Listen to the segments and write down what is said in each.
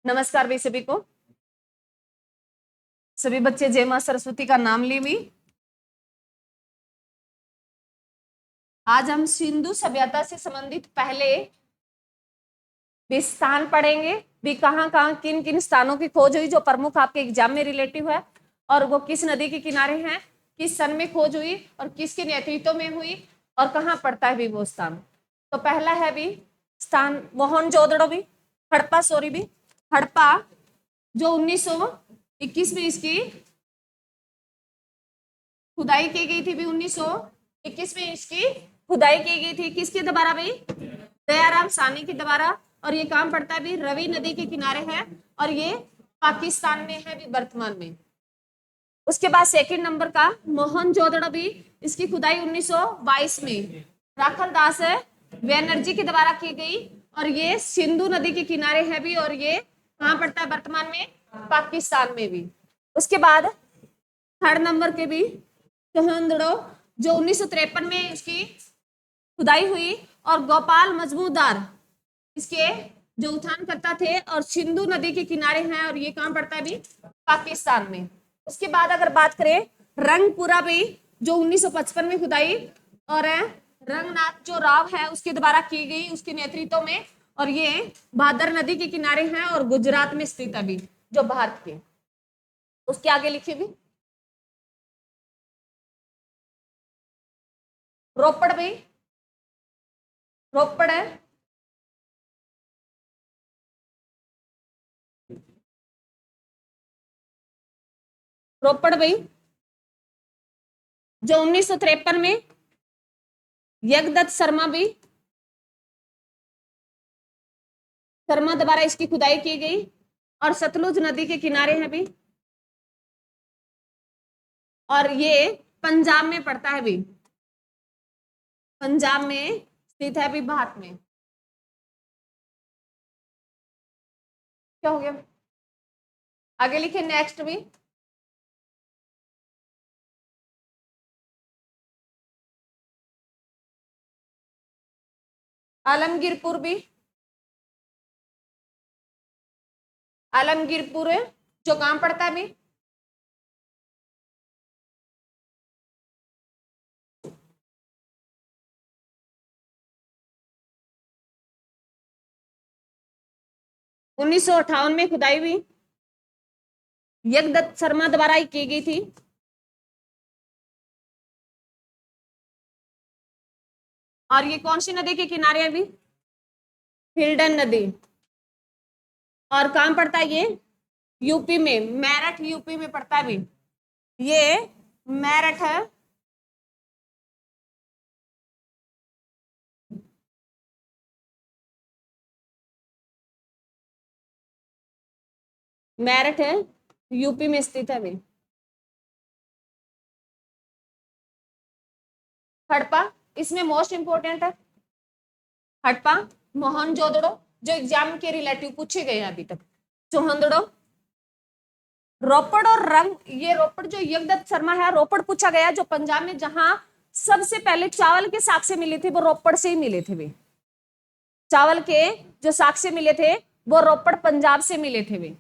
नमस्कार भी सभी को। सभी बच्चे जय मां सरस्वती का नाम ली भी। आज हम सिंधु सभ्यता से संबंधित पहले भी स्थान पढ़ेंगे भी, कहाँ कहाँ किन किन स्थानों की खोज हुई जो प्रमुख आपके एग्जाम में रिलेटिव है, और वो किस नदी के किनारे हैं, किस सन में खोज हुई और किसके नेतृत्व में हुई और कहाँ पड़ता है भी वो स्थान। तो पहला है भी स्थान मोहनजोदड़ो भी, हड़प्पा सॉरी भी, हड़प्पा जो 1921 में इसकी खुदाई की गई थी भी। 1921 में इसकी खुदाई की गई थी किसके द्वारा भी? दयाराम सानी के द्वारा। और ये काम पड़ता है भी रवि नदी के किनारे है और ये पाकिस्तान में है भी वर्तमान में। उसके बाद सेकंड नंबर का मोहनजोदड़ो भी, इसकी खुदाई 1922 में राखल दास बैनर्जी के द्वारा की गई और ये सिंधु नदी के किनारे है भी, और ये कहाँ पड़ता है वर्तमान में? पाकिस्तान में भी। उसके बाद थर्ड नंबर के भी चोहंदड़ो जो 1953 में इसकी खुदाई हुई और गोपाल मजमूदार इसके जो उत्थानकर्ता थे और सिंधु नदी के किनारे हैं और ये कहाँ पड़ता है भी? पाकिस्तान में। उसके बाद अगर बात करें रंगपुरा भी, जो 1955 में खुदाई और रंगनाथ जो राव है उसके द्वारा की गई उसके नेतृत्व में, और ये भादर नदी के किनारे हैं और गुजरात में स्थित है भी, जो भारत के। उसके आगे लिखिए भी रोपड़ भी, रोपड़ है रोपड़ भाई जो 1953 में यज्ञदत्त शर्मा भी शर्मा द्वारा इसकी खुदाई की गई और सतलुज नदी के किनारे है भी, और ये पंजाब में पड़ता है भी, पंजाब में स्थित है भी, भारत में। क्या हो गया? आगे लिखे नेक्स्ट भी आलमगीरपुर भी, आलमगीरपुर जो कहां पड़ता है भी? उन्नीस सौ अट्ठावन में खुदाई हुई, यज्ञदत्त शर्मा द्वारा ही की गई थी। और ये कौन सी नदी के किनारे है भी? हिल्डन नदी। और कहां पड़ता है ये? यूपी में, मेरठ यूपी में पड़ता है भी, ये मेरठ है। मेरठ है यूपी में स्थित है भी। हड़प्पा इसमें मोस्ट इंपोर्टेंट है, हड़प्पा मोहनजोदड़ो जो एग्जाम के रिलेटिव पूछे गए हैं अभी तक, चोहंदड़ो, रोपड़ और रंग। ये रोपड़ जो यज्ञदत्त शर्मा है, रोपड़ पूछा गया जो पंजाब में जहां सबसे पहले चावल के साक्ष्य मिले थे वो रोपड़ से ही मिले थे वे। चावल के जो साक्ष्य मिले थे वो रोपड़ पंजाब से मिले थे वे।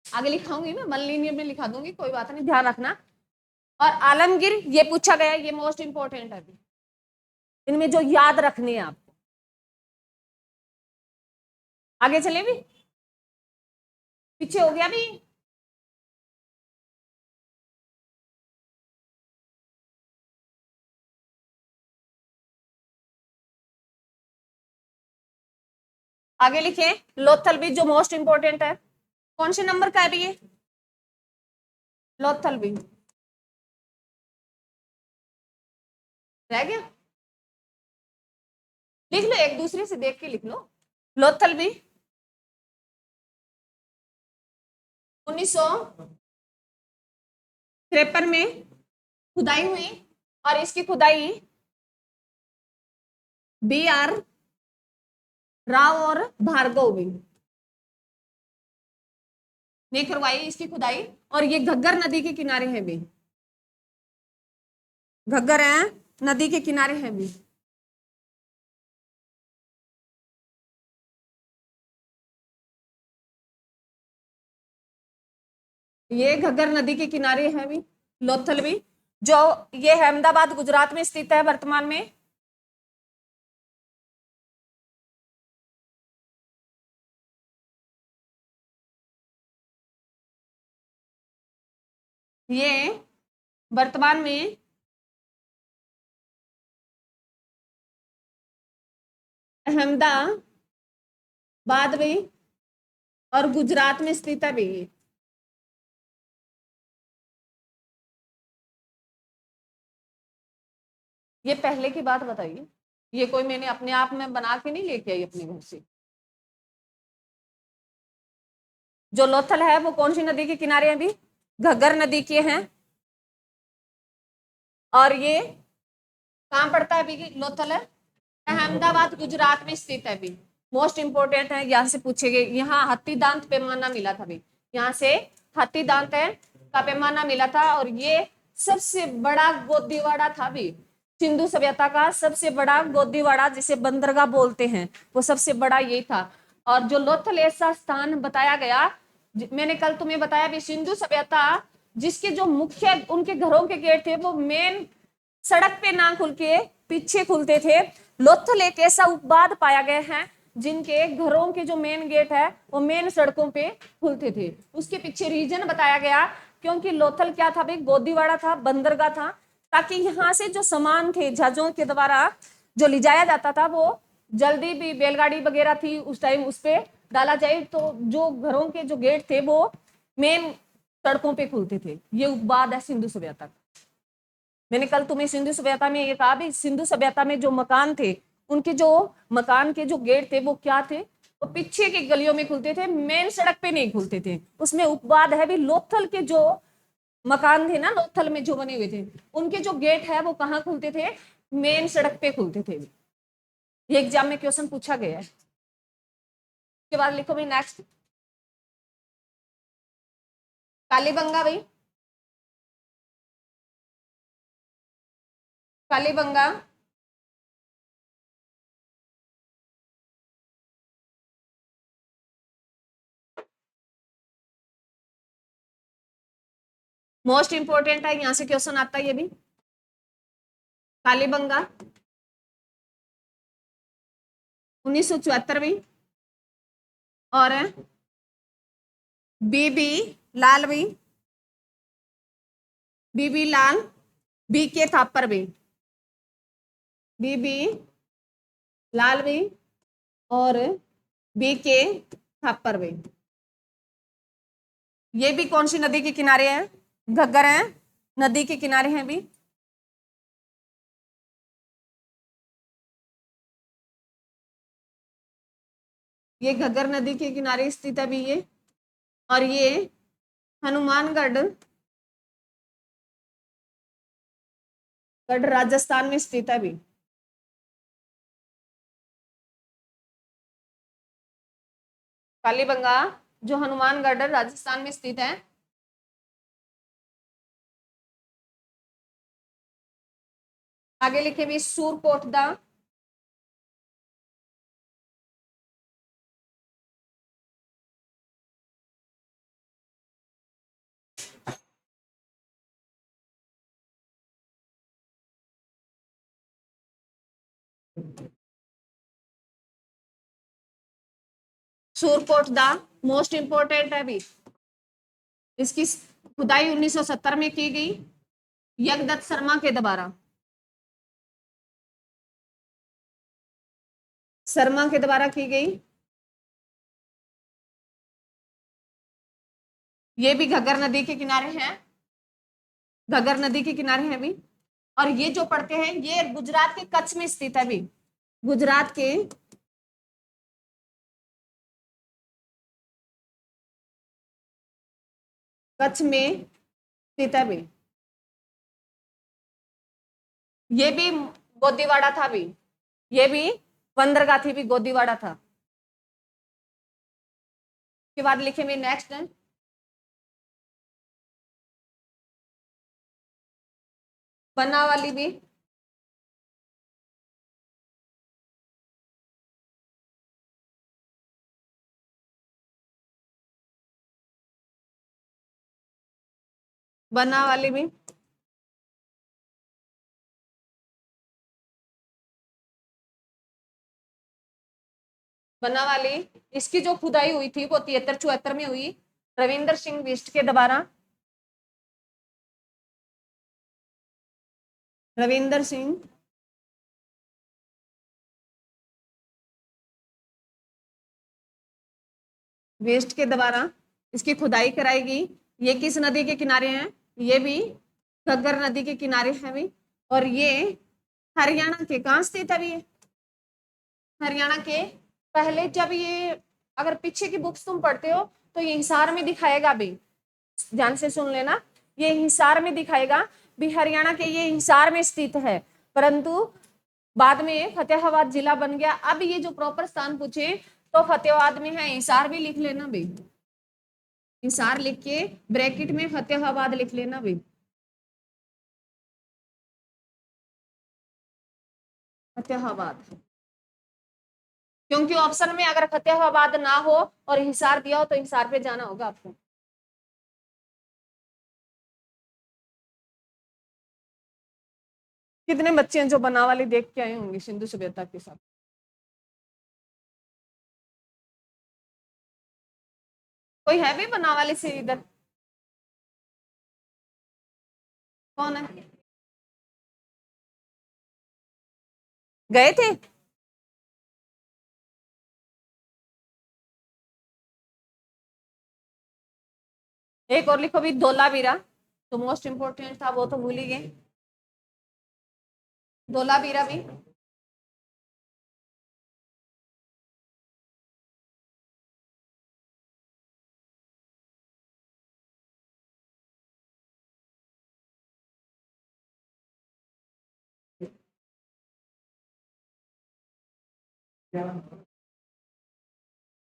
आगे लिखाऊंगी मैं, मल्लिनियर में लिखा दूंगी, कोई बात नहीं, ध्यान रखना। और आलमगीर ये पूछा गया, ये मोस्ट इंपोर्टेंट है, इनमें जो याद रखने हैं आपको। आगे चले भी, पीछे हो गया भी। आगे लिखे लोथल भी जो मोस्ट इंपोर्टेंट है। कौन से नंबर का है भी ये? लोथल भी रह गया, लिख लो, एक दूसरे से देख के लिख लो। लोथल भी 1953 में खुदाई हुई और इसकी खुदाई बी आर राव और भार्गव भी ने करवाई इसकी खुदाई, और ये घग्गर नदी के किनारे है भी, घग्गर है नदी के किनारे है भी। ये घग्गर नदी के किनारे है भी लोथल भी, जो ये अहमदाबाद गुजरात में स्थित है वर्तमान में। ये वर्तमान में अहमदाबाद में और गुजरात में स्थित है भी। ये पहले की बात बताइए, ये कोई मैंने अपने आप में बना के नहीं लेके आई अपने घर से। जो लोथल है वो कौन सी नदी के किनारे है भी? घग्गर नदी के हैं। और ये कहाँ पड़ता है भी? लोथल है अहमदाबाद गुजरात में स्थित है भी। मोस्ट इंपोर्टेंट है, यहाँ से पूछेंगे। यहाँ हाथी दांत पैमाना मिला था भी, यहाँ से हाथी दांत है का पैमाना मिला था। और ये सबसे बड़ा गोदीवाड़ा था भी, सिंधु सभ्यता का सबसे बड़ा गोदीवाड़ा जिसे बंदरगाह बोलते हैं, वो सबसे बड़ा ये था। और जो लोथल ऐसा स्थान बताया गया, मैंने कल तुम्हें बताया भी, सिंधु सभ्यता जिसके जो मुख्य उनके घरों के गेट थे वो मेन सड़क पे ना खुल के पीछे खुलते थे। लोथल एक ऐसा उपवाद पाया गया है जिनके घरों के जो मेन गेट है वो मेन सड़कों पे खुलते थे। उसके पीछे रीजन बताया गया, क्योंकि लोथल क्या था भाई? गोदीवाड़ा था, बंदरगाह था, ताकि यहाँ से जो सामान थे जहाजों के द्वारा जो ले जाया जाता था वो जल्दी भी, बैलगाड़ी वगैरह थी उस टाइम, उस पे डाला जाए। तो जो घरों के जो गेट थे वो मेन सड़कों पे खुलते थे। ये उपवाद है सिंधु सभ्यता का। मैंने कल तुम्हें सिंधु सभ्यता में ये कहा भी, सिंधु सभ्यता में जो मकान थे, उनके जो मकान के जो गेट थे वो क्या थे? वो पीछे की गलियों में खुलते थे, मेन सड़क पे नहीं खुलते थे। उसमें उपवाद है भी, लोथल के जो मकान थे ना, लोथल में जो बने हुए थे, उनके जो गेट है वो कहाँ खुलते थे? मेन सड़क पे खुलते थे। ये एग्जाम में क्वेश्चन पूछा गया है। उसके बाद लिखो भाई नेक्स्ट, कालीबंगा भाई, कालीबंगा मोस्ट इंपोर्टेंट है, यहां से क्वेश्चन आता है ये भी। कालीबंगा 1974 में। और बीबी लाल भी, बीबी लाल, बी के थापर भी, बीबी लाल भी और बी के थापर भी। ये भी कौन सी नदी के किनारे है? घग्गर है नदी के किनारे हैं भी। ये घग्गर नदी के किनारे स्थित है भी ये। और ये हनुमानगढ़ गढ़ राजस्थान में स्थित है भी। कालीबंगा जो हनुमानगढ़ राजस्थान में स्थित है। आगे लिखे भी सूरकोटदा, सूरकोटदा मोस्ट इंपोर्टेंट है भी। इसकी खुदाई 1970 में की गई यज्ञदत्त शर्मा के द्वारा, शर्मा के द्वारा की गई। ये भी घग्गर नदी के किनारे है, घग्गर नदी के किनारे है भी। और ये जो पढ़ते हैं ये गुजरात के कच्छ में स्थित है भी, गुजरात के कच्छ में स्थित है भी। ये भी गोदीवाड़ा था भी, ये भी बंदरगाह थी भी, गोदीवाड़ा था। के बाद लिखे भी नेक्स्ट है बनावाली भी। बनावाली भी, बनावाली, इसकी जो खुदाई हुई थी वो 73-74 में हुई, रविंदर सिंह बिष्ट के द्वारा, रविंदर सिंह वेस्ट के द्वारा इसकी खुदाई कराई गई। ये किस नदी के किनारे हैं? ये भी घग्गर नदी के किनारे है भी, और ये हरियाणा के कहाँ स्थित है भी? ये हरियाणा के, पहले जब ये, अगर पीछे की बुक्स तुम पढ़ते हो तो ये हिसार में दिखाएगा भी, ध्यान से सुन लेना, ये हिसार में दिखाएगा भी, हरियाणा के ये हिसार में स्थित है, परंतु बाद में फतेहाबाद जिला बन गया। अब ये जो प्रॉपर स्थान पूछे तो फतेहाबाद में है, हिसार भी लिख लेना भाई, हिसार लिख के ब्रैकेट में फतेहाबाद लिख लेना भाई, फतेहाबाद, क्योंकि ऑप्शन में अगर फतेहाबाद ना हो और हिसार दिया हो तो हिसार पे जाना होगा आपको। कितने बच्चे हैं जो बनावाली देख के आए होंगे सिंधु सभ्यता के साथ? कोई है भी बनावाली से इधर? कौन है? गए थे? एक और लिखो भी, धोलावीरा, तो मोस्ट इंपोर्टेंट था वो तो भूल ही गए, धोलावीरा भी।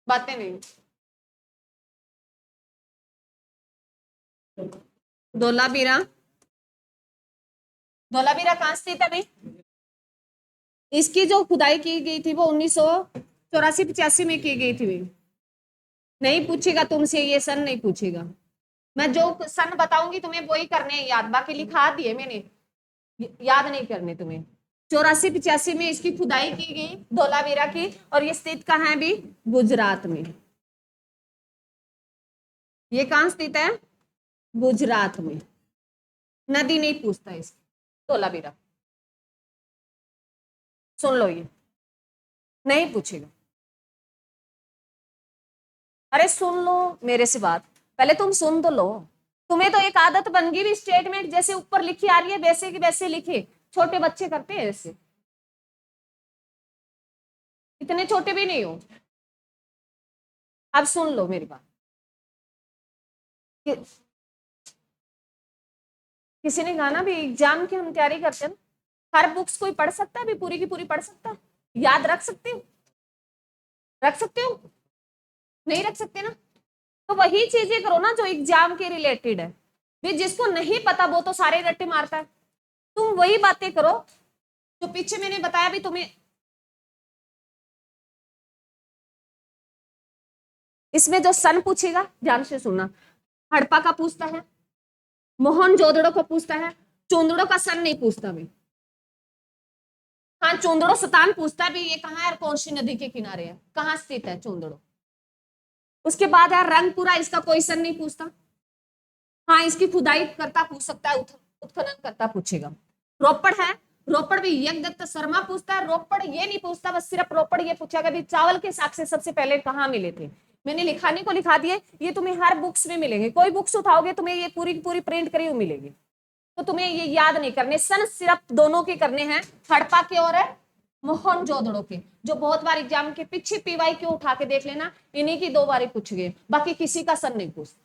बातें नहीं, धोलावीरा, धोलावीरा कहाँ स्थित है भाई? इसकी जो खुदाई की गई थी वो 1984-85 में की गई थी भाई। नहीं पूछेगा तुमसे ये सन, नहीं पूछेगा, मैं जो सन बताऊंगी तुम्हें वही करने हैं याद, बाकी लिखा दिए मैंने, याद नहीं करने तुम्हें। 84-85 में इसकी खुदाई की गई धोलावीरा की, और ये स्थित कहाँ है भी? गुजरात में। ये कहाँ स्थित है? गुजरात में। नदी नहीं पूछता इसकी, धोलावीरा, सुन लो, ये नहीं पूछेगा। अरे सुन लो मेरे से बात, पहले तुम सुन तो लो, तुम्हें तो एक आदत बन गई भी, स्टेटमेंट जैसे ऊपर लिखी आ रही है वैसे की वैसे लिखे, छोटे बच्चे करते हैं ऐसे, इतने छोटे भी नहीं हो। अब सुन लो मेरी बात, कि, किसी ने कहा ना भी एग्जाम की हम तैयारी करते हैं ना, हर बुक्स कोई पढ़ सकता है भी, पूरी की पूरी पढ़ सकता है, याद रख सकते हो? रख सकते हो? नहीं रख सकते ना, तो वही चीजें करो ना जो एग्जाम के रिलेटेड है भी, जिसको नहीं पता वो तो सारे रट्टे मारता है, तुम वही बातें करो जो पीछे मैंने बताया भी तुम्हें। इसमें जो सन पूछेगा ध्यान से सुनना, हड़प्पा का पूछता है, मोहनजोदड़ो को पूछता है, चोंदड़ो का सन नहीं पूछता भी, हाँ चोंदड़ो स्थान पूछता भी, ये कहाँ है और कौन सी नदी के किनारे है, कहाँ स्थित है चोंदड़ो। उसके बाद है रंगपुरा, इसका कोई सन नहीं पूछता, हाँ इसकी खुदाई करता पूछ सकता है, उत्खनन करता पूछेगा। रोपड़ है, रोपड़ भी यज्ञदत्त शर्मा पूछता है, रोपड़ ये नहीं पूछता, बस सिर्फ रोपड़ ये पूछेगा भी चावल के साक्ष्य सबसे पहले कहाँ मिले थे। मैंने लिखाने को लिखा दिए, ये तुम्हें हर बुक्स में मिलेंगे, कोई बुक्स उठाओगे तुम्हें ये पूरी पूरी प्रिंट करी हुई मिलेगी, तो तुम्हें ये याद नहीं करने, सन सिर्फ दोनों के करने हैं, हड़प्पा के और मोहनजोदड़ो के, जो बहुत बार एग्जाम के पीछे पीवाई क्यों उठा के देख लेना, इन्हीं की 2 बार पूछ गए, बाकी किसी का सन नहीं पूछता,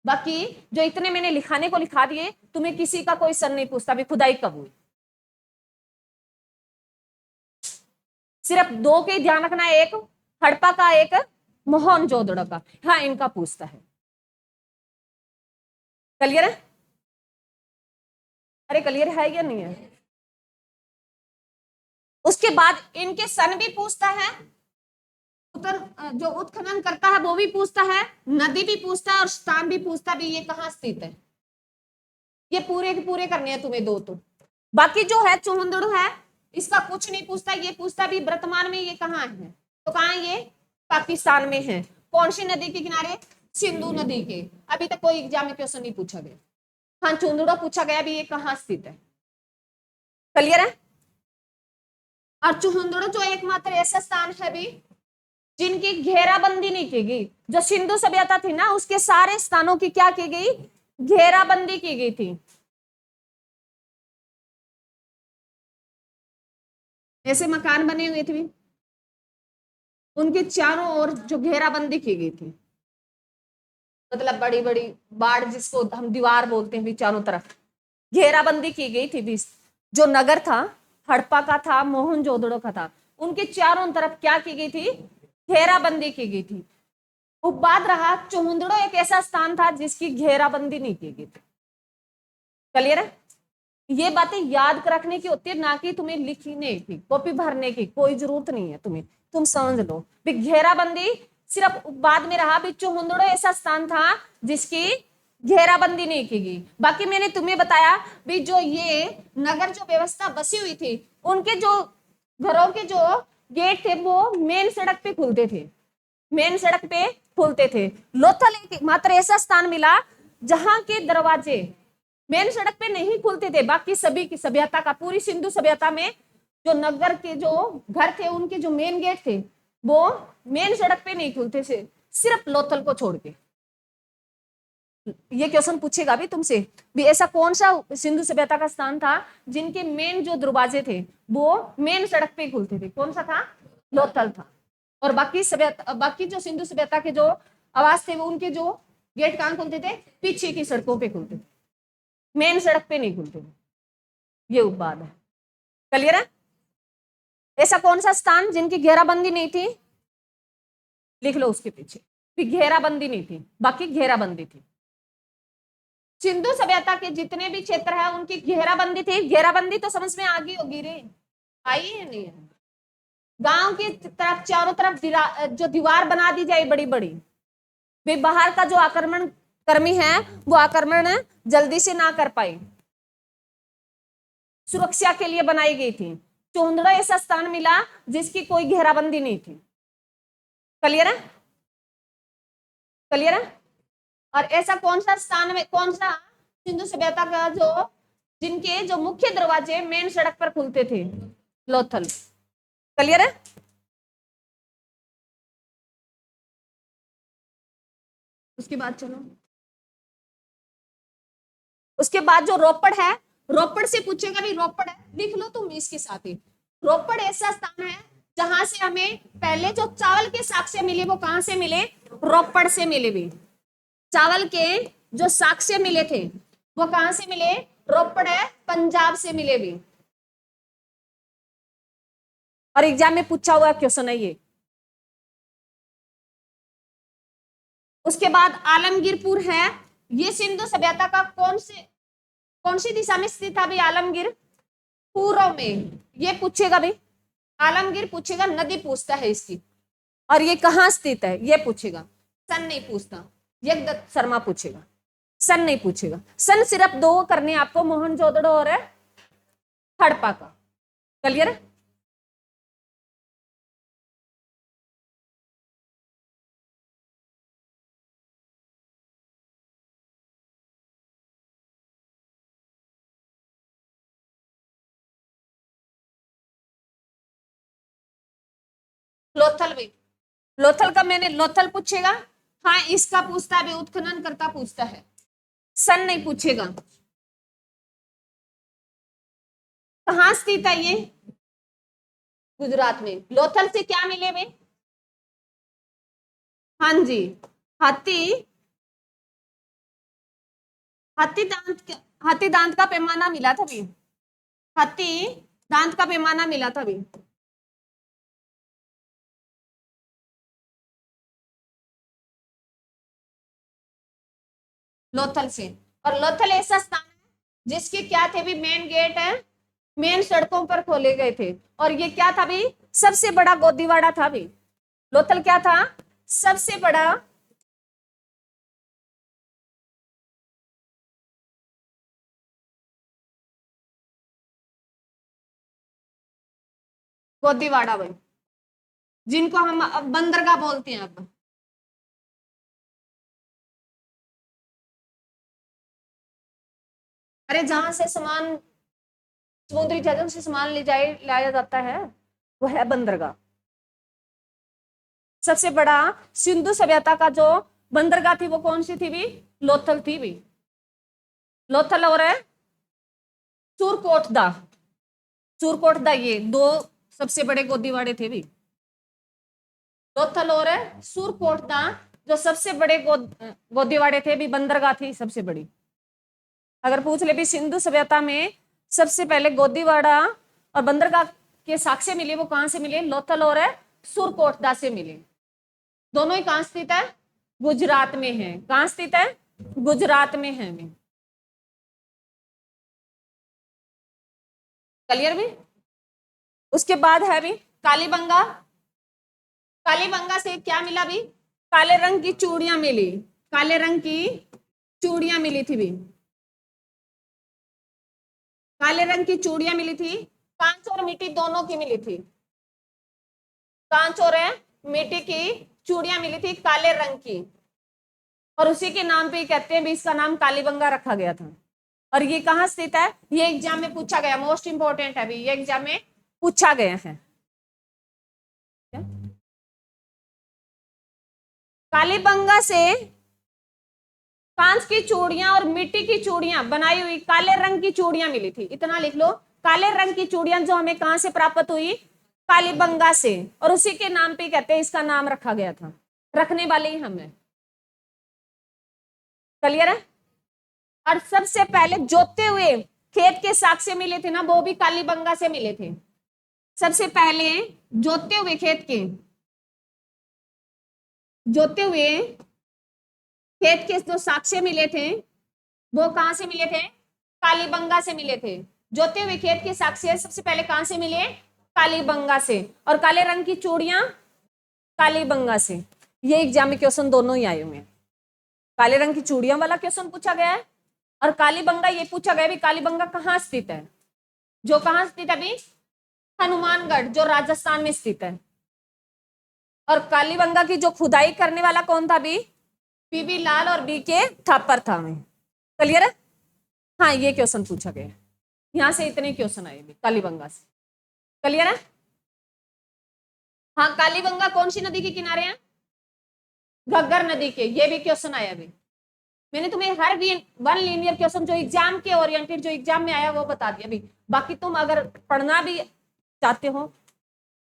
बाकी जो इतने मैंने लिखाने को लिखा दिए तुम्हें किसी का कोई सन नहीं पूछता भी खुदाई कब हुई, सिर्फ 2 के ध्यान रखना है, एक हड़प्पा का एक मोहनजोदड़ो का, हाँ इनका पूछता है। क्लियर है? अरे क्लियर है या नहीं है? उसके बाद इनके सन भी पूछता है, जो उत्खनन करता है वो भी पूछता है, नदी भी पूछता है और स्थान भी पूछता भी, ये कहाँ स्थित है। ये पूरे के पूरे करने हैं तुम्हें दो तो। बाकी जो है चुहुंदड़ू है, इसका कुछ नहीं पूछता, ये पूछता भी वर्तमान में ये कहाँ है, तो कहाँ है ये, पाकिस्तान में है। कौन सी नदी के किनारे, सिंधु नदी के। अभी तक कोई एग्जाम में क्वेश्चन नहीं पूछा गया। हाँ चुहुंदड़ू पूछा गया भी, ये कहाँ स्थित है। क्लियर है। और चुहुंदड़ू जो एकमात्र ऐसा स्थान है भी जिनकी घेराबंदी नहीं की गई। जो सिंधु सभ्यता थी ना, उसके सारे स्थानों की क्या की गई, घेराबंदी की गई थी। ऐसे मकान बने हुए थे, उनके चारों ओर जो घेराबंदी की गई थी, मतलब बड़ी बड़ी बाढ़ जिसको हम दीवार बोलते हैं भी, चारों तरफ घेराबंदी की गई थी भी। जो नगर था हड़प्पा का था, मोहनजोदड़ो का था, उनके चारों तरफ क्या की गई थी, घेराबंदी की गई थी। उपवाद रहा चुहुंदड़ो एक ऐसा स्थान था जिसकी घेराबंदी नहीं की गई थी। क्लियर है। ये बातें याद रखने की होती है, ना कि तुम्हें लिखने की, कॉपी भरने की कोई जरूरत नहीं है तुम्हें, तुम समझ लो। घेराबंदी सिर्फ बाद में रहा भी, चुहुंदड़ो ऐसा स्थान था जिसकी घेराबंदी नहीं की गई। बाकी मैंने तुम्हें बताया भी जो ये नगर जो व्यवस्था बसी हुई थी, उनके जो घरों के जो गेट थे वो मेन सड़क पे खुलते थे, मेन सड़क पे खुलते थे। लोथल एक मात्र ऐसा स्थान मिला जहां के दरवाजे मेन सड़क पे नहीं खुलते थे। बाकी सभी की सभ्यता का, पूरी सिंधु सभ्यता में जो नगर के जो घर थे, उनके जो मेन गेट थे वो मेन सड़क पे नहीं खुलते थे, सिर्फ लोथल को छोड़ के। ये क्वेश्चन पूछेगा भी तुमसे भी, ऐसा कौन सा सिंधु सभ्यता का स्थान था जिनके मेन जो दरवाजे थे वो मेन सड़क पे खुलते थे, कौन सा था, लोथल था। और बाकी सभ्यता, बाकी जो सिंधु सभ्यता के जो आवास थे वो उनके जो गेट कहां खुलते थे, पीछे की सड़कों पे खुलते थे, मेन सड़क पे नहीं खुलते थे। ये उपवाद है। क्लियर है। ऐसा कौन सा स्थान जिनकी घेराबंदी नहीं थी, लिख लो उसके पीछे भी, घेराबंदी नहीं थी, बाकी घेराबंदी थी। सिंधु सभ्यता के जितने भी क्षेत्र है उनकी घेराबंदी थी। घेराबंदी तो समझ में आ गई होगी रे, आई है नहीं है। गांव की तरफ चारों तरफ जो दीवार बना दी जाए बड़ी बड़ी, वे बाहर का जो आक्रमण कर्मी है वो आक्रमण जल्दी से ना कर पाए, सुरक्षा के लिए बनाई गई थी। चुहुंदड़ो ऐसा स्थान मिला जिसकी कोई घेराबंदी नहीं थी। क्लियर है। क्लियर है। और ऐसा कौन सा स्थान में, कौन सा सिंधु सभ्यता का जो जिनके जो मुख्य दरवाजे मेन सड़क पर खुलते थे, लोथल। क्लियर है। उसके बाद चलो, उसके बाद जो रोपड़ है, रोपड़ से पूछेगा भी, रोपड़ है लिख लो तुम इसके साथ ही। रोपड़ ऐसा स्थान है जहां से हमें पहले जो चावल के साक्ष्य मिले वो कहां से मिले, रोपड़ से मिले भी। चावल के जो साक्ष्य मिले थे वो कहां से मिले, रोपड़ है, पंजाब से मिले भी। और एग्जाम में पूछा हुआ क्वेश्चन है ये। उसके बाद आलमगीरपुर है, ये सिंधु सभ्यता का कौन सी दिशा में स्थित था भाई, आलमगीर पूर्व में। ये पूछेगा भाई, आलमगीर पूछेगा, नदी पूछता है इसकी। और ये कहां स्थित है ये पूछेगा, सन नहीं पूछता। यज्ञदत्त शर्मा पूछेगा, सन नहीं पूछेगा। सन सिर्फ दो करने आपको, मोहनजोदड़ो और हड़प्पा का। क्लियर है। लोथल भी, लोथल का मैंने, लोथल पूछेगा, हाँ इसका पूछता है, उत्खनन करता पूछता है, सन नहीं पूछेगा। कहां स्थित है ये, गुजरात में। लोथल से क्या मिले वे, हाँ जी, हाथी, हाथी दांत, हाथी दांत का पैमाना मिला था भी, हाथी दांत का पैमाना मिला था भी। लोथल से। और लोथल ऐसा स्थान है जिसके क्या थे भी, मेन गेट है, मेन सड़कों पर खोले गए थे। और ये क्या था भी, सबसे बड़ा गोदीवाड़ा था भी। लोथल क्या था, सबसे बड़ा गोदीवाड़ा भाई, जिनको हम अब बंदरगाह बोलते हैं अब। अरे जहां से सामान, समुद्री जहाजों से सामान ले जाए लाया जाता है, वो है बंदरगाह। सबसे बड़ा सिंधु सभ्यता का जो बंदरगाह थी वो कौन सी थी भी? लोथल थी भी। लोथल और है सुरकोटदा। सुरकोटदा, ये दो सबसे बड़े गोदीवाड़े थे भी। लोथल और है सुरकोटदा, जो सबसे बड़े गोदीवाड़े थे भी, बंदरगाह थी सबसे बड़ी। अगर पूछ ले भी सिंधु सभ्यता में सबसे पहले गोदीवाड़ा और बंदरगाह के साक्ष्य मिले, वो कहां से मिले? लोथल और है सुरकोटदा से मिले। दोनों ही कहां स्थित है? गुजरात में है। कहां स्थित है? गुजरात में है। क्लियर भी? उसके बाद है भी कालीबंगा। कालीबंगा से क्या मिला भी? काले रंग की चूड़ियां मिली। काले रंग की चूड़ियां मिली थी भी। काले रंग की चूड़ियां मिली थी। कांच और मिट्टी दोनों की मिली थी। कांच और मिट्टी की चूड़ियां मिली थी काले रंग की, और उसी के नाम पे कहते हैं भी इसका नाम कालीबंगा रखा गया था। और ये कहां स्थित है? ये एग्जाम में पूछा गया, मोस्ट इंपोर्टेंट है भी, ये एग्जाम में पूछा गया है। कालीबंगा से कांच की चूड़ियां और मिट्टी की चूड़ियां बनाई हुई काले रंग की चूड़ियां मिली थी, इतना लिख लो। काले रंग की चूड़ियां जो हमें कहां से प्राप्त हुई? कालीबंगा से, और उसी के नाम पे कहते हैं इसका नाम रखा गया था। रखने वाले ही हमें। क्लियर है? और सबसे पहले जोतते हुए खेत के साक्ष्य मिले थे ना, वो भी कालीबंगा से मिले थे। सबसे पहले जोतते हुए खेत के, जोतते हुए खेत के जो साक्ष्य मिले थे वो कहां से मिले थे? कालीबंगा से मिले थे। जोते हुए खेत के साक्ष्य सबसे पहले कहां से मिले? कालीबंगा से। और काले रंग की चूड़ियां कालीबंगा से। ये एग्जाम में क्वेश्चन दोनों ही आए हुए हैं। काले रंग की चूड़ियां वाला क्वेश्चन पूछा गया है, और कालीबंगा ये पूछा गया भी कालीबंगा कहां स्थित है। जो कहां स्थित है अभी? हनुमानगढ़, जो राजस्थान में स्थित है। और कालीबंगा की जो खुदाई करने वाला कौन था भी? पीवी लाल और बी के थापर था। में क्लियर है? हाँ, ये क्वेश्चन पूछा गया है। यहां से इतने क्वेश्चन आए भी कालीबंगा से। क्लियर है? हाँ, कालीबंगा कौन सी नदी के किनारे है? घग्गर नदी के। ये भी क्वेश्चन आया अभी। मैंने तुम्हें हर वन लीनियर क्वेश्चन जो एग्जाम के ओरिएंटेड, जो एग्जाम में आया वो बता दिया अभी। बाकी तुम अगर पढ़ना भी चाहते हो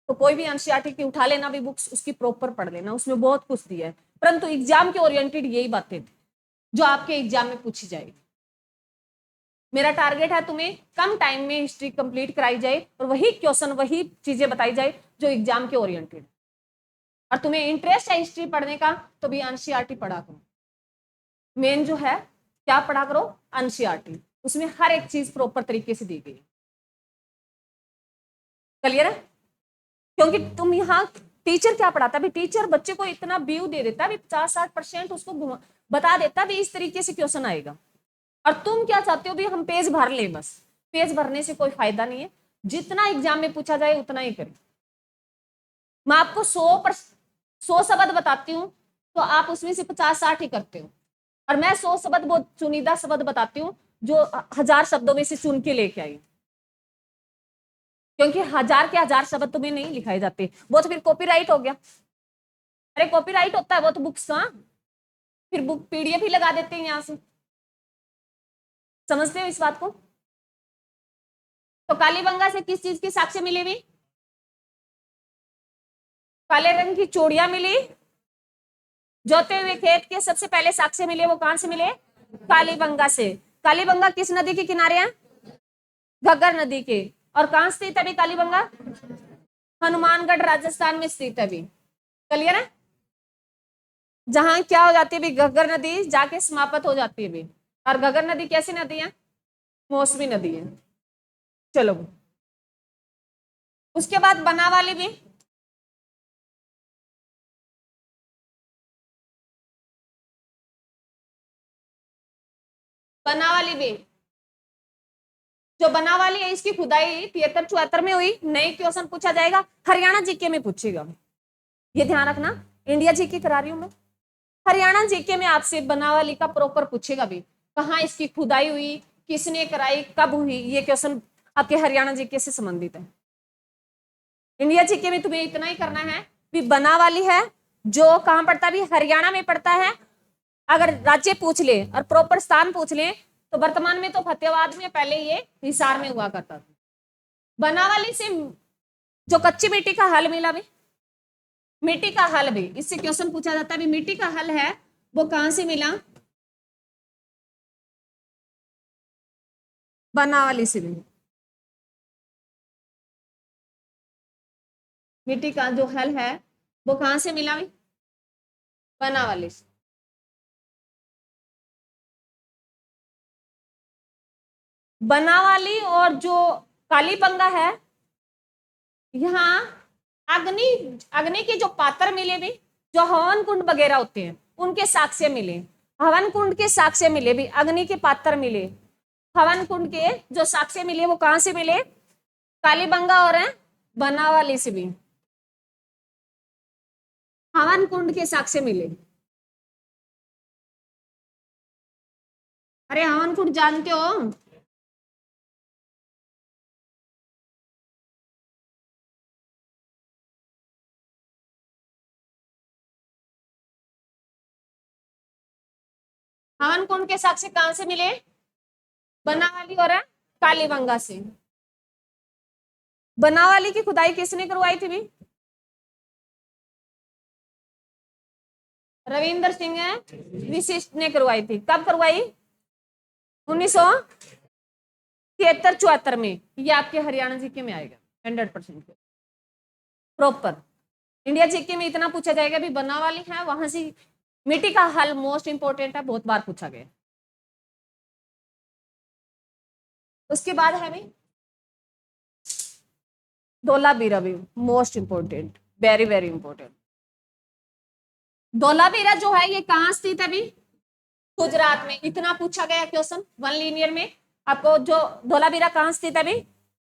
तो कोई भी एनसीईआरटी की उठा लेना भी बुक्स, उसकी प्रॉपर पढ़ लेना, उसमें बहुत कुछ दिया है। परंतु एग्जाम के ओरिएंटेड यही बातें थी जो आपके एग्जाम में पूछी जाएगी। मेरा टारगेट है तुम्हें कम टाइम में हिस्ट्री कंप्लीट कराई जाए और वही क्वेश्चन, वही चीजें बताई जाए जो एग्जाम के ओरिएंटेड। और तुम्हें इंटरेस्ट है हिस्ट्री पढ़ने का तो भी एनसीईआरटी पढ़ा करो। मेन जो है क्या पढ़ा करो? एनसीईआरटी। उसमें हर एक चीज प्रॉपर तरीके से दी गई। क्लियर है? क्योंकि तुम यहाँ टीचर क्या पढ़ाता है? टीचर बच्चे को इतना व्यू दे देता है, 50-60% उसको बता देता है इस तरीके से क्वेश्चन आएगा। और तुम क्या चाहते हो भी? हम पेज भर ले बस। पेज भरने से कोई फायदा नहीं है। जितना एग्जाम में पूछा जाए उतना ही करें। मैं आपको 100 शब्द बताती हूँ तो आप उसमें से 50-60 ही करते हो, और मैं 100 शब्द वो चुनिंदा शब्द बताती हूँ जो 1000 शब्दों में से चुन के लेके आई। क्योंकि 1000 के 1000 शब्द तुम्हें नहीं लिखाए जाते, वो तो फिर कॉपीराइट हो गया। अरे कॉपीराइट होता है वो तो बुक्स का, फिर बुक पीडीएफ ही लगा देते हैं यहां से। समझते हो इस बात को? तो कालीबंगा से किस चीज की साक्ष्य मिली हुई? काले रंग की चूड़ियां मिली। जोते हुए खेत के सबसे पहले साक्ष्य मिले, वो कहां से मिले? कालीबंगा से। कालीबंगा किस नदी के किनारे है? घग्गर नदी के। और कहां स्थित है अभी कालीबंगा? हनुमानगढ़ राजस्थान में स्थित है अभी। क्लियर है? जहां क्या हो जाती है अभी? घग्गर नदी जाके समाप्त हो जाती है अभी। और घग्गर नदी कैसी नदी है? मौसमी नदी है। चलो, उसके बाद बनावाली भी। बनावाली भी जो बनावाली है इसकी खुदाई 73-74 में हुई। नई क्वेश्चन पूछा जाएगा, हरियाणा जीके में पूछेगा, ये ध्यान रखना। इंडिया जीके करा रही हूं मैं, हरियाणा जीके में आपसे बनावाली का प्रॉपर पूछेगा भी, कहाँ इसकी खुदाई हुई, किसने कराई, कब हुई, ये क्वेश्चन आपके हरियाणा जीके से संबंधित है। इंडिया जीके में तुम्हें इतना ही करना है भी बनावाली है जो कहां पड़ता है, भी हरियाणा में पड़ता है। अगर राज्य पूछ ले और प्रॉपर स्थान पूछ ले तो वर्तमान में तो फतेहाबाद में, पहले ये हिसार में हुआ करता था। बनावाली से जो कच्ची मिट्टी का हल मिला भी, मिट्टी का हल भी इससे क्वेश्चन पूछा जाता है, भी मिट्टी का हल है वो कहां से मिला, बनावाली से भी। मिट्टी का जो हल है वो कहां से मिला भी, बनावाली से। बनावाली और जो कालीबंगा है, यहाँ अग्नि अग्नि के जो पात्र मिले भी, जो हवन कुंड वगैरह होते हैं उनके साक्ष्य मिले, हवन कुंड के साक्ष्य मिले भी, अग्नि के पात्र मिले, हवन कुंड के जो साक्ष्य मिले वो कहां से मिले, कालीबंगा और बनावाली से भी हवन कुंड के साक्ष्य मिले। अरे हवन कुंड जानते हो, हवन कुंड के साक्ष्य कहां से मिले, बनावाली और कालीबंगा से। बनावाली की खुदाई किसने करवाई थी भी, रविंद्र सिंह विशिष्ट ने करवाई थी। कब करवाई, 1973-74 में। ये आपके हरियाणा जीके में आएगा 100% प्रॉपर। इंडिया जीके में इतना पूछा जाएगा भी, बनावाली है वहां से मिट्टी का हल मोस्ट इंपोर्टेंट है, बहुत बार पूछा गया। उसके बाद है भी धोलावीरा भी most important, very very important. Dholavira जो है ये कहां स्थित है भी, गुजरात में। इतना पूछा गया क्वेश्चन वन लीनियर में आपको, जो धोलावीरा कहां स्थित है भी,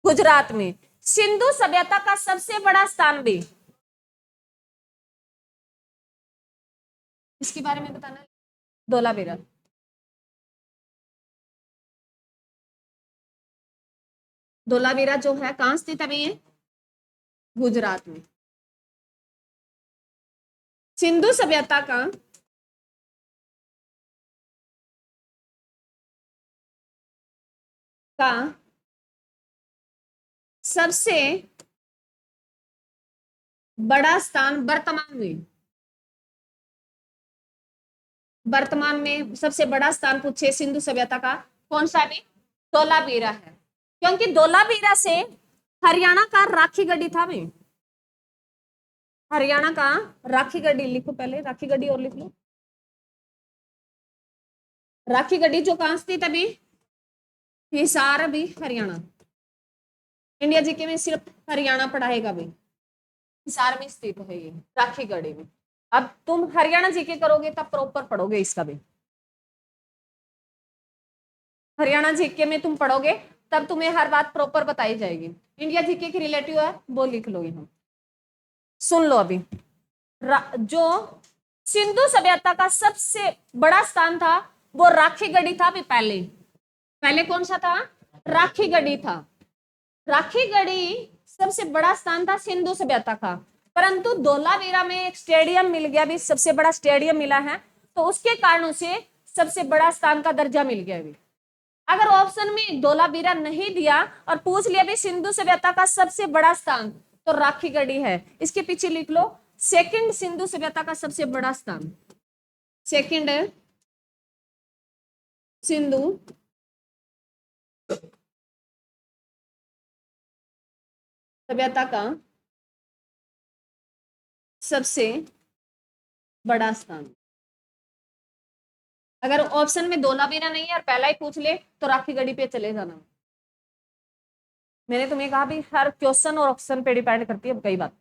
गुजरात में। सिंधु सभ्यता का सबसे बड़ा स्थान भी, इसके बारे में बताना, धोलावीरा। धोलावीरा जो है कहां स्थित है भी, ये गुजरात में। सिंधु सभ्यता का सबसे बड़ा स्थान वर्तमान में सबसे बड़ा स्थान पूछे सिंधु सभ्यता का कौन सा भी, धोलावीरा है। क्योंकि धोलावीरा से हरियाणा का राखी गढ़ी था भी, हरियाणा का राखी गढ़ी लिखो, पहले राखी गढ़ी और लिख लो। राखी गढ़ी जो कहां स्थित है भी, हिसार भी हरियाणा। इंडिया जीके में सिर्फ हरियाणा पढ़ाएगा भी, हिसार में स्थित है ये राखी गढ़ी में। अब तुम हरियाणा जीके करोगे तब प्रॉपर पढ़ोगे इसका भी, हरियाणा जीके में तुम पढ़ोगे तब तुम्हें हर बात प्रॉपर बताई जाएगी। इंडिया जीके की रिलेटिव है वो लिख लो यहाँ, सुन लो अभी। जो सिंधु सभ्यता का सबसे बड़ा स्थान था वो राखी गढ़ी था भी, पहले पहले कौन सा था, राखी गढ़ी था। राखी गढ़ी सबसे बड़ा स्थान था सिंधु सभ्यता का, परंतु धोलावीरा में एक स्टेडियम मिल गया भी, सबसे बड़ा स्टेडियम मिला है, तो उसके कारणों से सबसे बड़ा स्थान का दर्जा मिल गया भी। अगर ऑप्शन में धोलावीरा नहीं दिया और पूछ लिया भी सिंधु सभ्यता का सबसे बड़ा स्थान, तो राखी गढ़ी है। इसके पीछे लिख लो सेकंड सिंधु सभ्यता का सबसे बड़ा स्थान, सेकंड सिंधु सभ्यता का सबसे बड़ा स्थान। अगर ऑप्शन में धोलावीरा नहीं है और पहला ही पूछ ले तो राखी गढ़ी पे चले जाना। मैंने तुम्हें कहा भी हर क्वेश्चन और ऑप्शन पे डिपेंड करती है कई बात।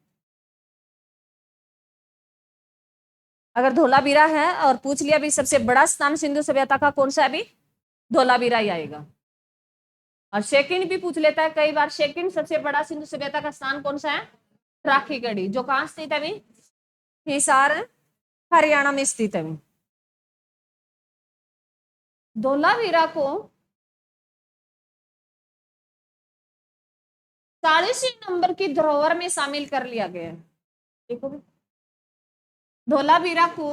अगर धोलावीरा है और पूछ लिया भी सबसे बड़ा स्थान सिंधु सभ्यता का कौन सा है, भी धोलावीरा ही आएगा। और सेकंड भी पूछ लेता है कई बार। सेकंड सबसे बड़ा सिंधु सभ्यता का स्थान कौन सा है? राखीगढ़ी, जो कहाँ स्थित है अभी? हिसार हरियाणा में स्थित है। धोलावीरा को 40वें नंबर की धरोहर में शामिल कर लिया गया है। देखो भी, धोलावीरा को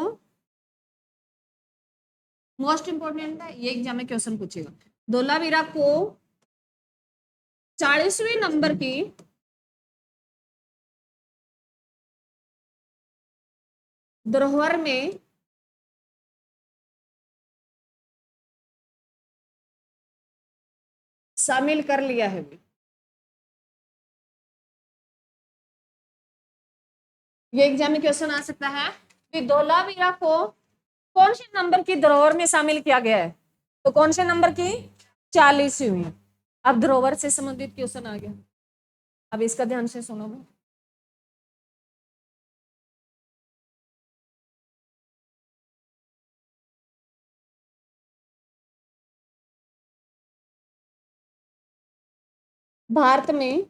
मोस्ट इंपोर्टेंट है, ये एग्जाम में क्वेश्चन पूछेगा। धोलावीरा को 40वें नंबर की धरोहर में शामिल कर लिया है। ये एग्जाम में क्वेश्चन आ सकता है कि धोलावीरा को कौन से नंबर की धरोहर में शामिल किया गया है? तो कौन से नंबर की? 40वीं। अब धरोहर से संबंधित क्वेश्चन आ गया, अब इसका ध्यान से सुनो। भारत में,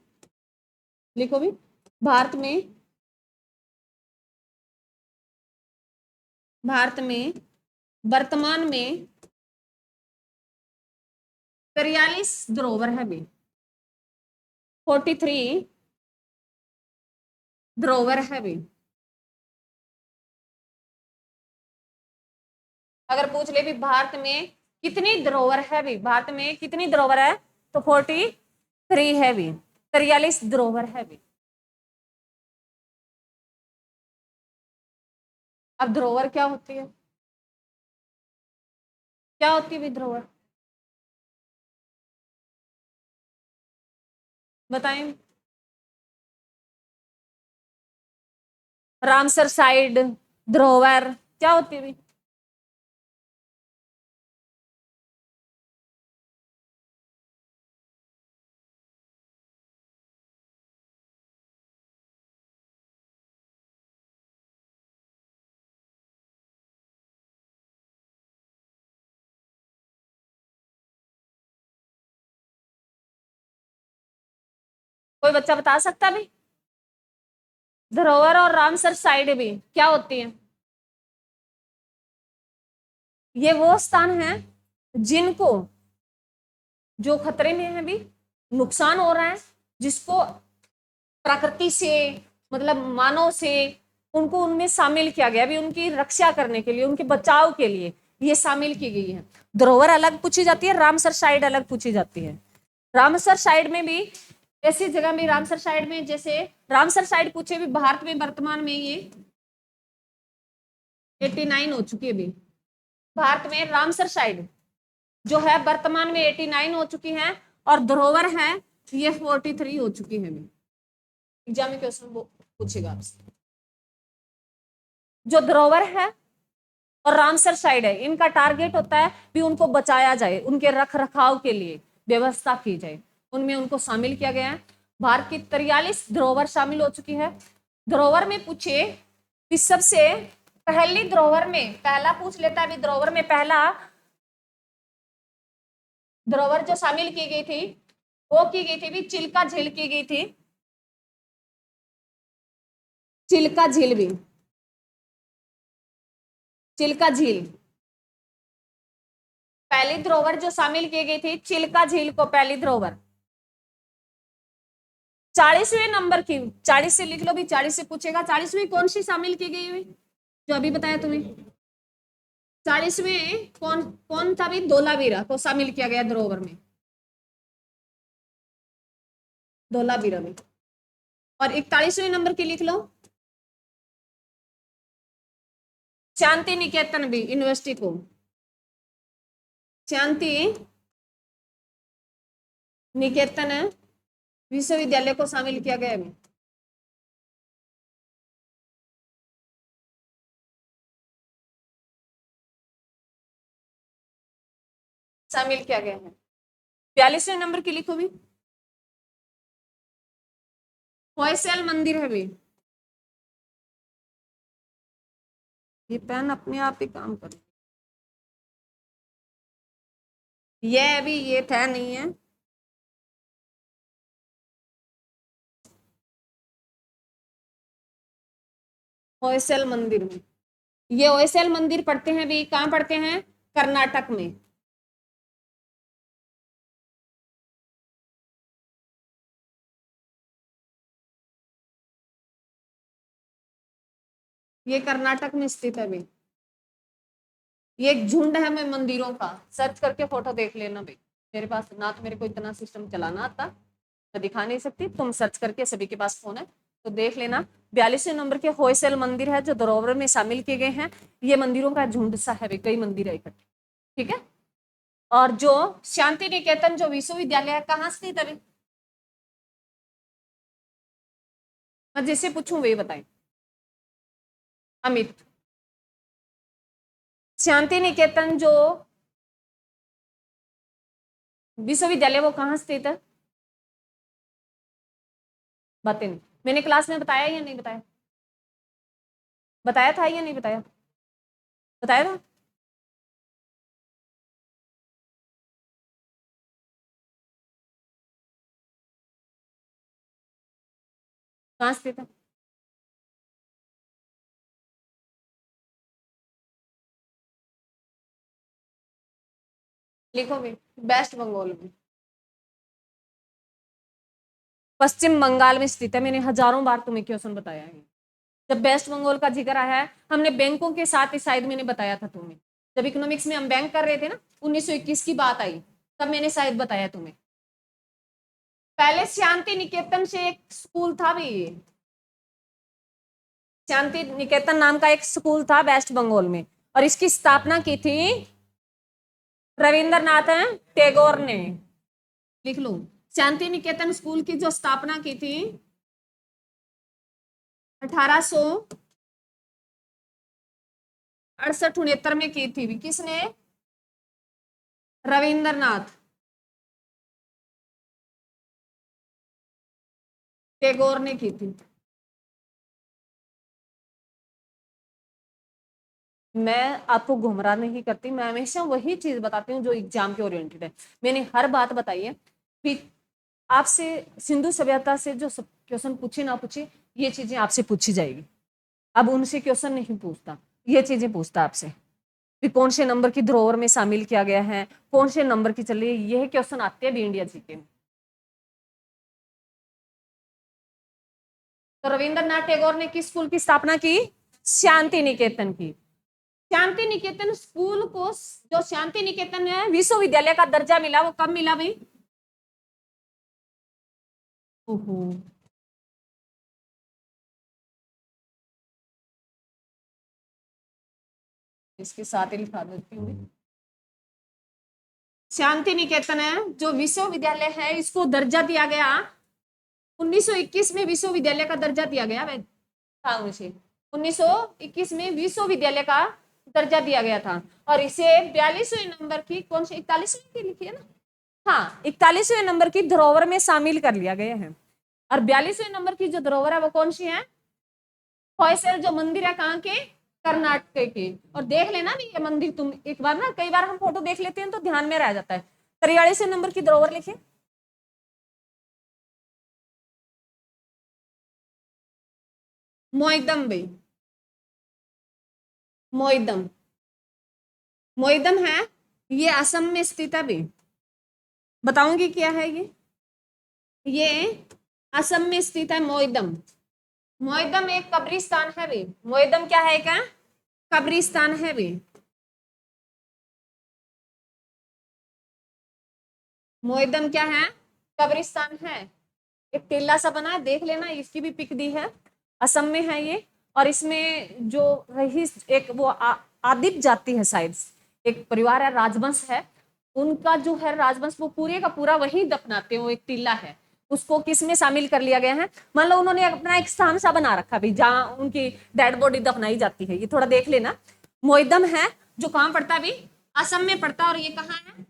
लिखो भी, भारत में वर्तमान में 43 धरोहर है भी। 43 धरोहर है भी। अगर पूछ ले भी भारत में कितनी धरोहर है भी, भारत में कितनी धरोहर है, तो 43 है भी, 43 धरोहर है भी। अब धरोहर क्या होती है? क्या होती है धरोहर, बताएं। रामसर साइड धरोहर क्या होती है? कोई बच्चा बता सकता भी? धरोहर और रामसर साइड भी क्या होती है? ये वो स्थान है जिनको, जो खतरे में है भी, नुकसान हो रहा है, जिसको प्रकृति से, मतलब मानव से, उनको उनमें शामिल किया गया अभी, उनकी रक्षा करने के लिए, उनके बचाव के लिए ये शामिल की गई है। धरोहर अलग पूछी जाती है, रामसर साइड अलग पूछी जाती है। रामसर साइड में भी ऐसी जगह में, रामसर साइड में, जैसे रामसर साइड पूछे भी, भारत में वर्तमान में ये 89 हो चुकी है भी। भारत में रामसर साइड जो है वर्तमान में 89 हो चुकी है, और धरोहर है ये 43 हो चुकी है। एग्जाम में क्वेश्चन पूछेगा आपसे। जो धरोहर है और रामसर साइड है, इनका टारगेट होता है भी उनको बचाया जाए, उनके रख रखाव के लिए व्यवस्था की जाए, उनमें उनको शामिल किया गया है। भारत की 43 धरोहर शामिल हो चुकी है। धरोहर में पूछे कि सबसे पहली धरोहर में, पहला पूछ लेता है, धरोहर में पहला धरोहर जो शामिल की गई थी वो की गई थी भी चिल्का झील की गई थी। चिल्का झील भी, चिल्का झील पहली धरोहर जो शामिल की गई थी, चिल्का झील को पहली धरोहर। 40वें नंबर की, 40 से लिख लो भी, 40 से पूछेगा 40वीं कौन सी शामिल की गई हुई, जो अभी बताया तुम्हें। 40वें कौन कौन था भी? धोलावीरा को शामिल किया गया धरोहर में, धोलावीरा में। और 41वें नंबर की लिख लो, शांति निकेतन भी यूनिवर्सिटी को, शांति निकेतन विश्वविद्यालय को शामिल किया गया है। शामिल किया गया है। 42वें नंबर की लिखो भी, होयसल मंदिर है भी। ये पेन अपने आप ही काम करे, ये अभी ये था नहीं है, होयसल मंदिर में। ये होयसल मंदिर पढ़ते हैं भी, कहाँ पढ़ते हैं? कर्नाटक में। ये कर्नाटक में स्थित है भी। ये एक झुंड है मैं मंदिरों का, सर्च करके फोटो देख लेना भाई। मेरे पास ना तो मेरे को इतना सिस्टम चलाना आता, मैं दिखा नहीं सकती, तुम सर्च करके, सभी के पास फोन है तो देख लेना। 42वें नंबर के होयसल मंदिर है जो धरोहर में शामिल किए गए हैं। ये मंदिरों का झुंड सा है भाई, कई मंदिर है इकट्ठे, ठीक है। और जो शांति निकेतन जो विश्वविद्यालय है कहाँ स्थित है? मैं जिससे पूछूं वही बताएं। अमित, शांति निकेतन जो विश्वविद्यालय वो कहाँ स्थित है? बातें नहीं। मैंने क्लास में बताया या नहीं बताया? बताया था या नहीं बताया? बताया था। कहाँ स्थित है? लिखोगे? वेस्ट बंगाल में, पश्चिम बंगाल में स्थित है। मैंने हजारों बार तुम्हें क्वेश्चन बताया है। जब वेस्ट बंगाल का जिक्र आया है, हमने बैंकों के साथ ही शायद मैंने बताया था तुम्हें, जब इकोनॉमिक्स में हम बैंक कर रहे थे ना, 1921 की बात आई, तब मैंने शायद बताया तुम्हें। पहले शांति निकेतन से एक स्कूल था भी, शांति निकेतन नाम का एक स्कूल था वेस्ट बंगाल में, और इसकी स्थापना की थी रविंद्रनाथ टैगोर ने। लिख लो, शांति निकेतन स्कूल की जो स्थापना की थी 1868-69 में की थी। किसने? रविंद्रनाथ टैगोर ने की थी। मैं आपको गुमराह नहीं करती, मैं हमेशा वही चीज बताती हूँ जो एग्जाम के ओरिएंटेड है। मैंने हर बात बताई है। फिर आपसे सिंधु सभ्यता से जो क्वेश्चन पूछे ना पूछे, ये चीजें आपसे पूछी जाएगी। अब उनसे क्वेश्चन नहीं पूछता, ये चीजें पूछता आपसे कि कौन से नंबर की धरोहर में शामिल किया गया है, कौन से नंबर की चल रही है, यह क्वेश्चन आते हैं भी इंडिया जीके में। तो रविंद्रनाथ टैगोर ने किस स्कूल की स्थापना की? शांति निकेतन की। शांति निकेतन स्कूल को, जो शांति निकेतन है विश्वविद्यालय का दर्जा मिला, वो कब मिला भाई? ओहो, इसके साथ ही लिखा देती हूँ। शांति निकेतन है जो विश्वविद्यालय है, इसको दर्जा दिया गया 1921 में, विश्वविद्यालय का दर्जा दिया गया था उसे। 1921 में विश्वविद्यालय का दर्जा दिया गया था, और इसे 42वें नंबर की, कौन से 41वें की लिखी है ना, हाँ 41वें नंबर की धरोहर में शामिल कर लिया गया है। और 42वें नंबर की जो धरोहर है वो कौन सी है? होयसल जो मंदिर है, कहाँ के? कर्नाटक के। और देख लेना भी ये मंदिर, तुम एक बार ना, कई बार हम फोटो देख लेते हैं तो ध्यान में रह जाता है। 43वें नंबर की धरोहर लिखिए। मोइदम भाई, मोइदम, मोइदम है, ये असम में स्थित है भी। बताऊंगी क्या है ये असम में स्थित है मोइदम। मोइदम एक कब्रिस्तान है भी। मोइदम क्या है? क्या कब्रिस्तान है भी। मोइदम क्या है? कब्रिस्तान है। एक टीला सा बना है, देख लेना, इसकी भी पिक दी है। असम में है ये, और इसमें जो रही एक वो आदिप जाति है शायद, एक परिवार है, राजवंश है, उनका जो है राजवंश, वो पूरे का पूरा वही दफनाते हैं। वो एक टीला है, उसको किस में शामिल कर लिया गया है? मान लो उन्होंने अपना एक स्थान सा बना रखा भी जहाँ उनकी डेड बॉडी दफनाई जाती है। ये थोड़ा देख लेना। मोइदम है जो कहाँ पड़ता है भी? असम में पड़ता है। और ये कहाँ है?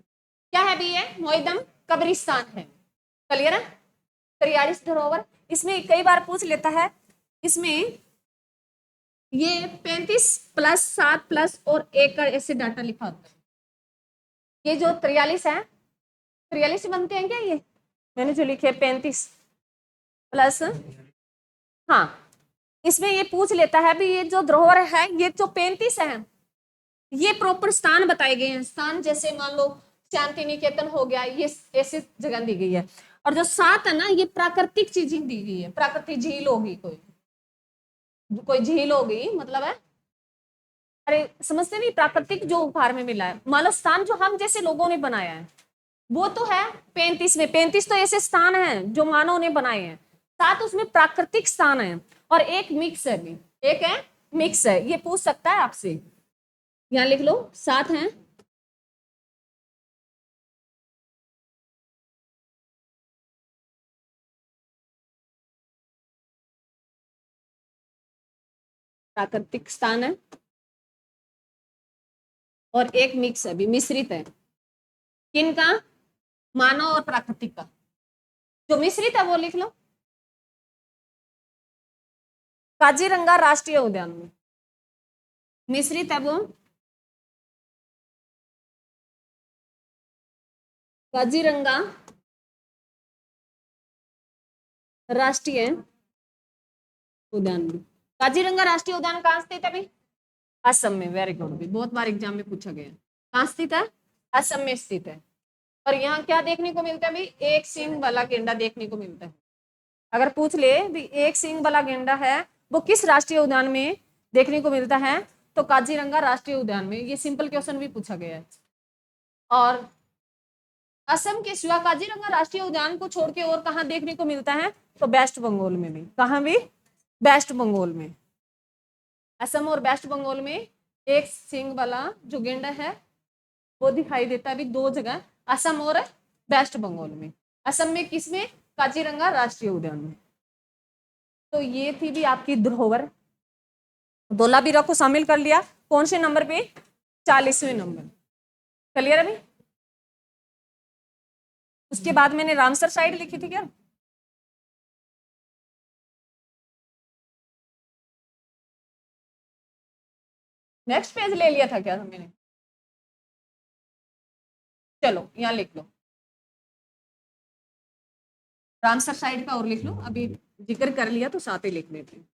क्या है भी? ये मोइदम कब्रिस्तान है। क्लियर है? 43 धरोहर। इसमें कई बार पूछ लेता है, इसमें ये 35+7+ और 1 का ऐसे डाटा लिखा होता है। ये जो 43 है, 43 बनते हैं क्या ये? मैंने जो लिखे 35 प्लस, हाँ इसमें ये पूछ लेता है भी ये जो धरोहर है, ये जो 35 है, ये प्रॉपर स्थान बताए गए हैं। स्थान जैसे मान लो शांति निकेतन हो गया, ये ऐसी जगह दी गई है। और जो 7 है ना, ये प्राकृतिक चीजें दी गई है। प्राकृतिक झील होगी, कोई झील होगी, मतलब है, अरे समझते नहीं, प्राकृतिक जो उपहार में मिला है। मान लो स्थान जो हम जैसे लोगों ने बनाया है वो तो है 35 में। 35 तो ऐसे स्थान हैं जो मानव ने बनाए हैं, 7 उसमें प्राकृतिक स्थान है, और एक मिक्स है भी, एक है मिक्स है। ये पूछ सकता है आपसे, यहां लिख लो 7 हैं। प्राकृतिक स्थान है और एक मिक्स है भी, मिश्रित है। किन का? मानव और प्राकृतिक का। जो मिश्रित है वो लिख लो काजीरंगा राष्ट्रीय उद्यान में। मिश्रित है वो काजीरंगा राष्ट्रीय उद्यान में। काजीरंगा राष्ट्रीय उद्यान कहाँ स्थित है भाई? असम में। वेरी गुड भी, बहुत बार एग्जाम में पूछा गया। कहाँ स्थित है? असम में स्थित है। और यहाँ क्या देखने को मिलता है भाई? एक सींग वाला गेंडा देखने को मिलता है। अगर पूछ ले भी एक सींग वाला गेंडा है वो किस राष्ट्रीय उद्यान में देखने को मिलता है, तो काजीरंगा राष्ट्रीय उद्यान में। ये सिंपल क्वेश्चन भी पूछा गया है। और असम के सिवा काजीरंगा राष्ट्रीय उद्यान को छोड़ के और कहाँ देखने को मिलता है, तो वेस्ट बंगाल में भी। कहाँ भी? वेस्ट बंगाल में। असम और वेस्ट बंगाल में एक सींग वाला जो गेंडा है वो दिखाई देता है भी 2 जगह, असम और वेस्ट बंगाल में। असम में किसमें? काजीरंगा राष्ट्रीय उद्यान में। तो ये थी भी आपकी धरोहर। धोलावीरा को शामिल कर लिया। कौन से नंबर पे? 40वें नंबर। क्लियर है भाई? उसके बाद मैंने रामसर साइड लिखी थी क्या? नेक्स्ट पेज ले लिया था क्या मैंने? चलो यहाँ लिख लो, रामसर साइड का और लिख लो। अभी जिक्र कर लिया तो साथ ही लिख लेते हैं।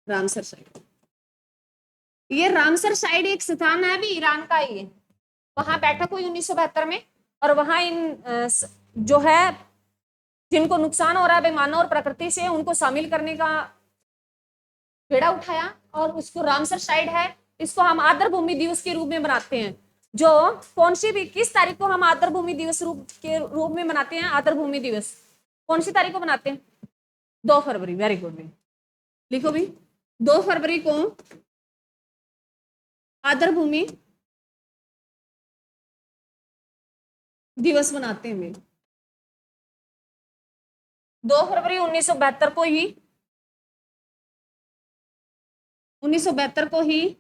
रामसर साइड, ये रामसर साइड एक स्थान है भी ईरान का ही है। वहां बैठक हुई 1972 में, और वहां इन जो है जिनको नुकसान हो रहा है मानव और प्रकृति से, उनको शामिल करने का बेड़ा उठाया, और उसको रामसर साइड है। इसको हम आदर भूमि दिवस के रूप में मनाते हैं। जो कौन सी भी, किस तारीख को हम आदर भूमि दिवस के रूप में मनाते हैं? आदर भूमि दिवस कौन सी तारीख को मनाते हैं? 2 फरवरी। वेरी गुड भी, लिखो भी 2 फरवरी को आदर भूमि दिवस मनाते हैं। 2 फरवरी 1972 को ही, 1972 को ही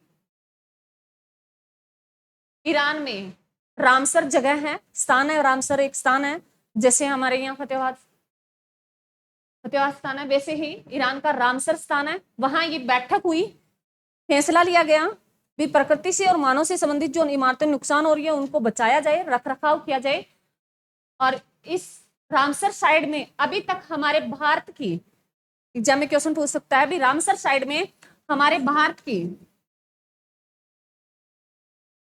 ईरान में रामसर जगह है, स्थान है। रामसर एक स्थान है, जैसे हमारे यहाँ फतेहाबाद स्थान है, वैसे ही ईरान का रामसर स्थान है। वहां ये बैठक हुई, फैसला लिया गया भी प्रकृति से और मानव से संबंधित जो इमारतें नुकसान हो रही है उनको बचाया जाए, रख रखाव किया जाए। और इस रामसर साइड में अभी तक हमारे भारत की, एग्जाम में क्वेश्चन पूछ सकता है भी रामसर साइड में हमारे भारत की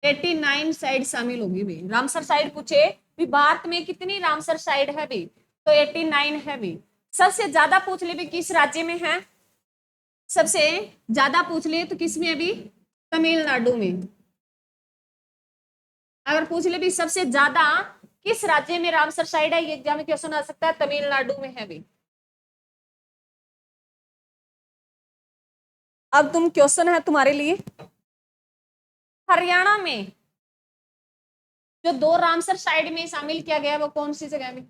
89 साइड शामिल होगी भी। रामसर साइड पूछे भी भारत में कितनी रामसर साइड है भी, तो 89 है भी। सबसे ज्यादा पूछ ले भी किस राज्य में है? सबसे ज्यादा पूछ ले तो किस में? अभी तमिलनाडु में। अगर पूछ ले भी सबसे ज्यादा किस राज्य में रामसर साइड है, ये एग्जाम में क्वेश्चन आ सकता है, तमिलनाडु में है भी। अब तुम क्वेश्चन है तुम्हारे लिए, हरियाणा में जो 2 रामसर साइड में शामिल किया गया वो कौन सी जगह में?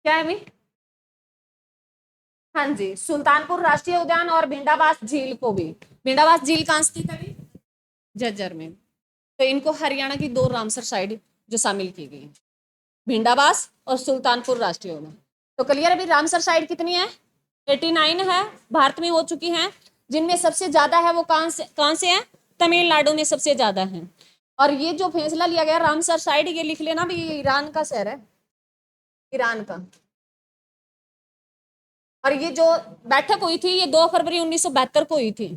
क्या है भाई? हाँ जी, सुल्तानपुर राष्ट्रीय उद्यान और भिंडाबास झील को भी। भिंडाबास झील कहाँ स्थित है भाई? झज्जर में। तो इनको हरियाणा की 2 रामसर साइड जो शामिल की गई, भिंडाबास और सुल्तानपुर राष्ट्रीय उद्यान। तो क्लियर है भाई? रामसर साइड कितनी है? 89 है, भारत में हो चुकी हैं। जिनमें सबसे ज्यादा है वो कहां से है? तमिलनाडु में सबसे ज्यादा है। और ये जो फैसला लिया गया रामसर साइड, ये लिख लेना भी, ये ईरान का शहर है। ईरान का। और ये जो बैठक हुई थी ये 2 फरवरी 1972 को हुई थी।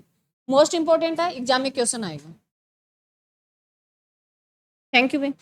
मोस्ट इंपोर्टेंट है, एग्जाम में क्वेश्चन आएगा। थैंक यू भाई।